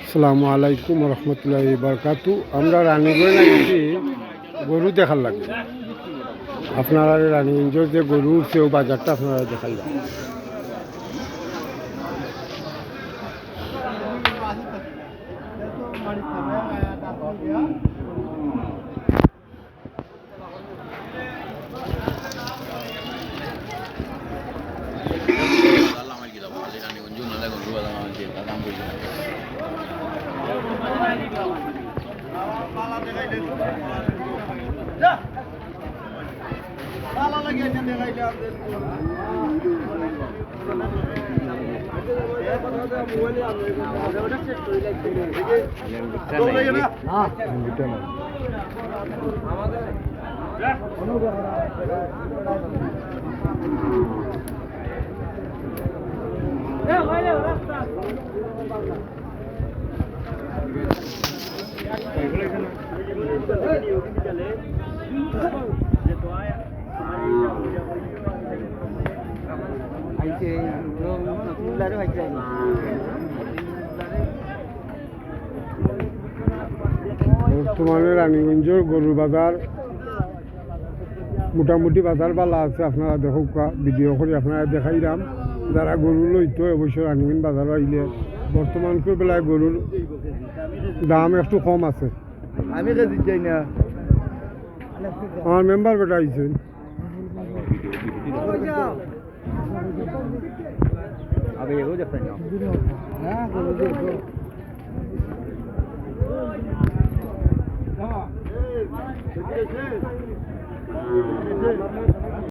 আসসালামু আলাইকুম রহমতুল্লাহি বারকাতু। আমরা রানীগঞ্জ আইছি গরু দেখার লাগে। আপনারা রানীগঞ্জের যে গরু উঠছে ও বাজারটা আপনারা দেখাই যান। বর্তমানে রানীগঞ্জের গরুর বাজার মোটামুটি বাজার বালা আছে। আপনারা দেখো ভিডিও করে আপনারা দেখাইলাম। যারা গরু লইতো অবশ্যই রানীগঞ্জ বাজার আইলে বর্তমানকার বেলায় গরুর দাম একটু কম আছে। আমি যাই না, আমার মেম্বার বেটা আইছেন। আগে এগো দেখতেন না গরু দেখো